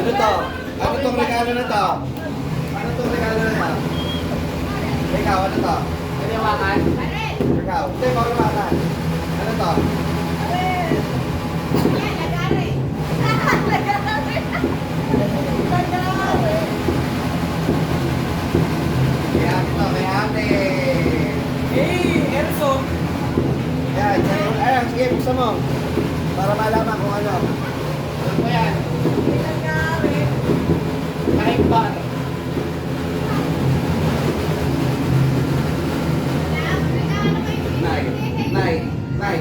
Ano to? Ano tong regalo na to? Ano tong regalo na to? Ikaw, ano to? Kaniwakan? Ikaw, hindi, pagkawakan. Ano to? May ate to, may ate. Hey, Erso! Yan, ayan, sige, buksan mo. Para malaman kung ano. Ano po yan? Kahit bar. Nay, nay, nay.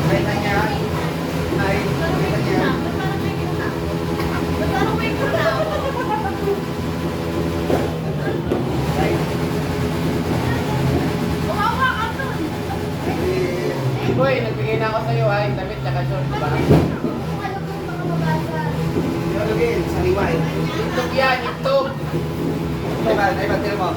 Nay na niya. Nay, nay na niya. Nay. Boy, nagbigay na ako sa'yo ay damit tsaka short, diba? Lagay, sariwa eh. YouTube yan, YouTube! Ay ba, tira mo.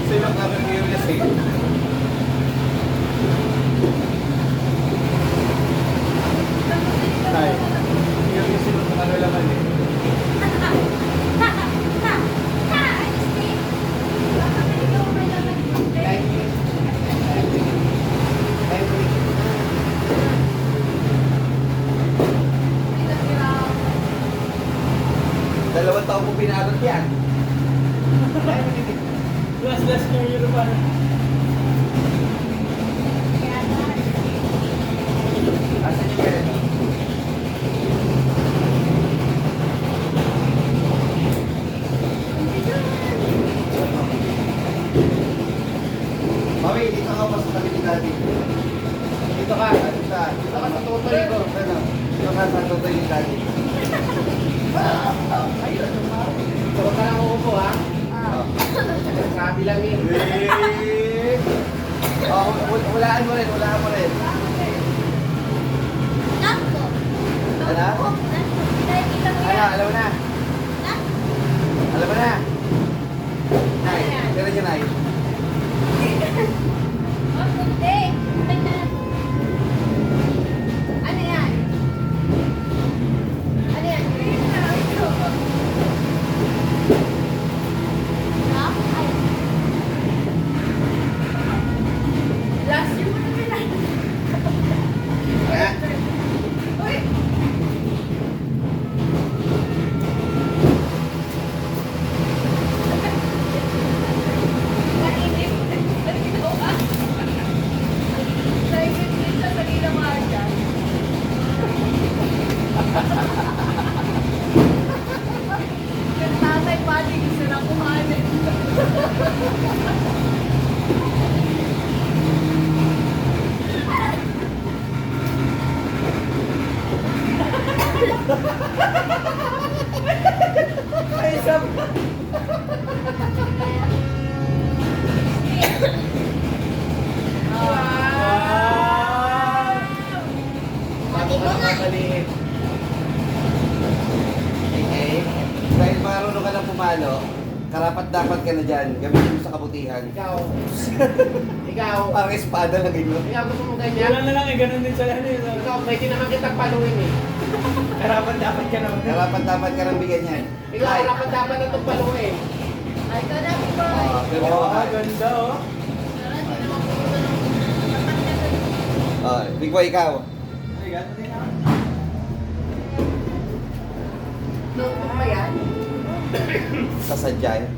Sino ka rin curious eh? Tay, curious sino kung ano laman eh. Dalawang taon ko pinabot yan. Last New Year pa. Asan yung pera? Mami, dito ka pa sa tabi ni Daddy. Dito ka. Ano sa? Dito ka sa tutoy ko. Ano? Dito ka sa tutoy ni Daddy. Huwag ka lang uupo, ha? Oh. Sabi lang eh. Oh, hulaan mo rin, hulaan mo rin. Ano? Ano, alam mo na? Alam mo na? Nay, tira niya, Nay. Ano yan? Ano yan? Last year mo na pinay. Ha? Uy! Nainip. Ano ginawa? Nainip siya sa ginawa siya. Yung tatay pati gusto na kumain. Ay, sab... Wow! Pati mo nga. Maliit. Okay. Dahil marunong ka na pumalo, karapat dapat ka na dyan. Gamitin mo sa kabutihan. Ikaw. Ikaw. Parang espada lang yun. Ikaw gusto mo ganyan? Wala na lang eh, ganun din sa ano eh. Ikaw, pwede naman kitang paluin eh. Karapan dapat ka naman. Karapat dapat ka nang bigyan yan. Ikaw, dapat dapat na itong paluin. Ay, ito na, boy. Oh, ganda oh. Oh, Big Boy, ikaw. Ay, ganda din ah. Notebook ba yan? Sasadya yan.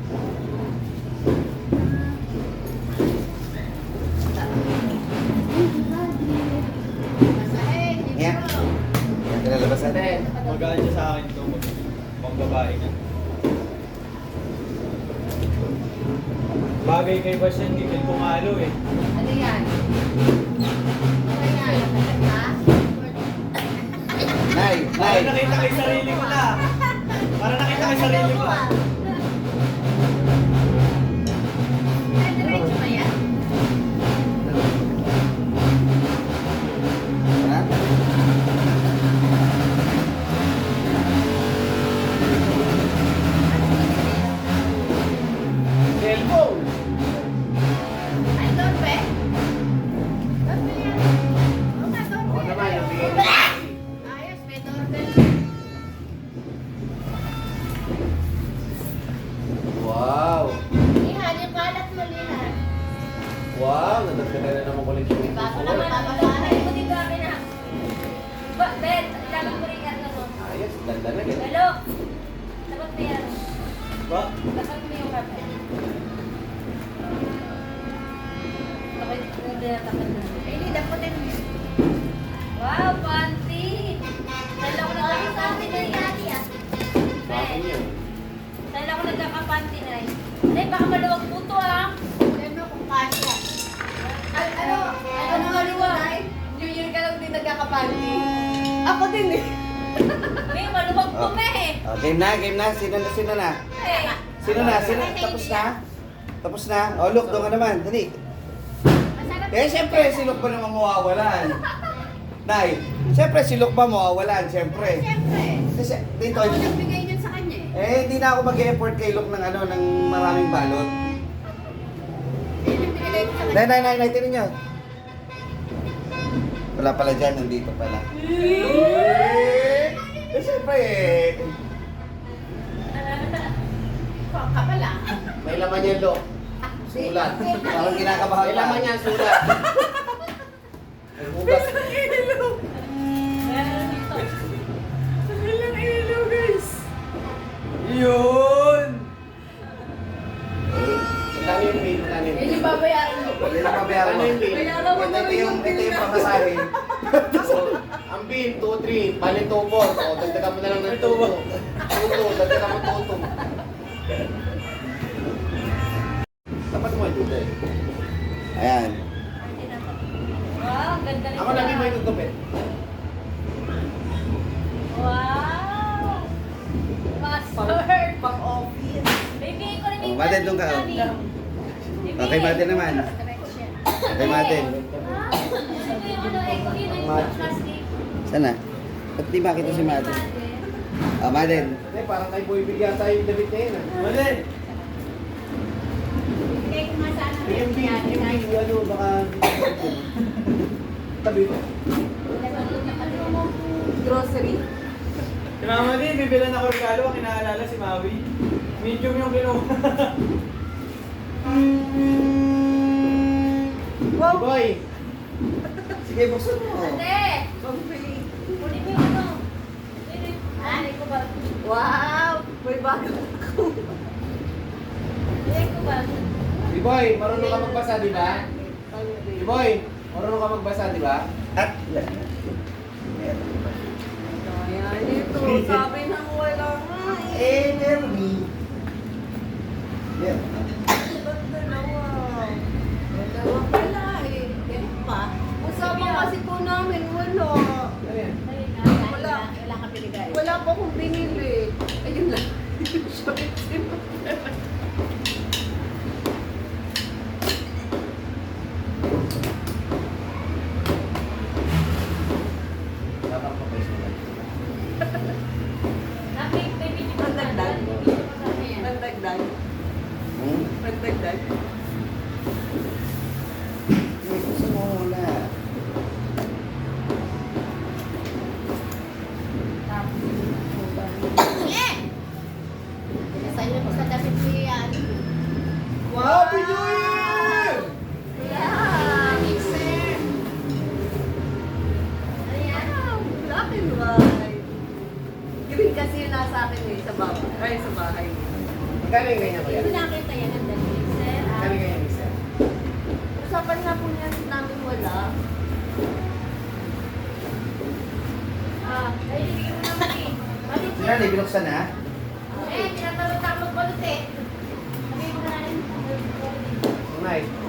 Masahig. Yan. Yan, kinalabasan. Then, Magaan siya sa akin to. Pang babae niya. Bagay kay Bas yan, hindi ka pumalo eh. Ano yan? Ano yan? Ha? Nay, Para Nay. nakita kay sarili ko na. Para nakita kay sarili ko. Ay, diretso ba yan? Ha? Bago na Ay, mo dito akin na. Ben, dapat mo rin ano mo. Ayos, ganda na ganun. Hello? Dapat mo yan. Ba? Dapat mo yung kape. Bakit nagdatakan na? Ay, hindi, dapatin mo. Wow, panty! Dahil ako nagkakapanty na Dati ah. Bakit yun? Dahil ako nagkakapanty na Ay, baka maluwag po to ah. Ano kung kasya? Ano maluwag? New Year ka lang din nagkakapanty. Ako din eh. May maluwag po Oh. eh. Oh, game na. Sino na? Eh, Sino na? Tapos na? Tapos na? Oh, look, doon ka naman. Dali. Masarap. Eh, siyempre, si Luke ba naman mawawalan? Nay, siyempre, si Luke ba mawawalan? Siyempre. Siyempre. Kasi, dito, Ako nagbigay niyan sa kanya eh. hindi na ako mag-effort kay Luke ng ng maraming balot. Yun yung binigay ko sa kanya. Nay, tinan nyo. Wala pala dyan, nandito pala. Eh, siyempre, Ka pala. May laman yan, Lo. Sulat. parang kinakabahan May ka. laman yan, sulat. May hugas. meron dito. Ilang ilaw guys. Yun! Ilan yung bill? Ilan yung Yan bill? yung babayaran mo. Hindi na pabayaran mo. Ano yung bill? Bayaran mo na Ito rin yung pamasahe. Ang bill, 2-3, bali 2 balls. O, dagdagan mo na lang ng 2. 2, dagdagan mo 2. Dapat mo yung tubig. Ayan. Wow, ganda rin. Ako lagi mo yung tutupit. Wow! Master! Pang-office. Baby, ko rin Oh, Maden, doon ka, oh. Okay, Maden naman. Okay, Maden. Ah, gusto mo yung ano, eco yun, yung plastic. Sana? Ba't di makita si Maden? Ah, Maden. Eh, parang tayo bumibigyan tayo yung damit na yun. Mali! Bigay ko nga sana. Yung bill, ano, baka... Tabi ko. Ano mo? Grocery? Si Mama din, bibilan ako regalo, ang inaalala si Maui. Medium yung kinuha. Wow! Boy! Sige, buksan mo. Ate! Pambili. Kunin mo yung ano. Kunin mo. Ah? Ko ba? Wow! May bago ako. Kunin ko ba? B-boy, marunong ka magbasa, di ba? B-boy, marunong ka magbasa, di ba? At, Ayan, ito. Sabi nang wala nga eh. energy. Yeah. Ba't dalawa? Dalawa pala eh. Yan pa. Kasama kasi po namin, wala. Ano yan? Ayun na. Wala. Wala ka pinigay. Wala po akong binili. Ayun lang. Dapat pa pa yung Nakik, baby, di ba? Nagdagdag. Nagdagdag. Nagdagdag. Hmm? Nagdagdag. May gusto mo muna. Pinasayo ko sa damit ni ano. Happy New Year! Yeah! Mixer! Ayan. Black and white. Green kasi yung nasa akin eh, sa bahay. Ay, sa bahay. Magkano yung ganyan ko yan? Hindi ko nakita yan. Ang dali. Sir, Magkano yung ganyan, Mixer? Usapan nga po niya namin wala. ay, ibigay mo naman eh. Bakit Sila, binuksan na? Eh, tinatalog-talog balot eh. Sabihin mo na rin. Nice.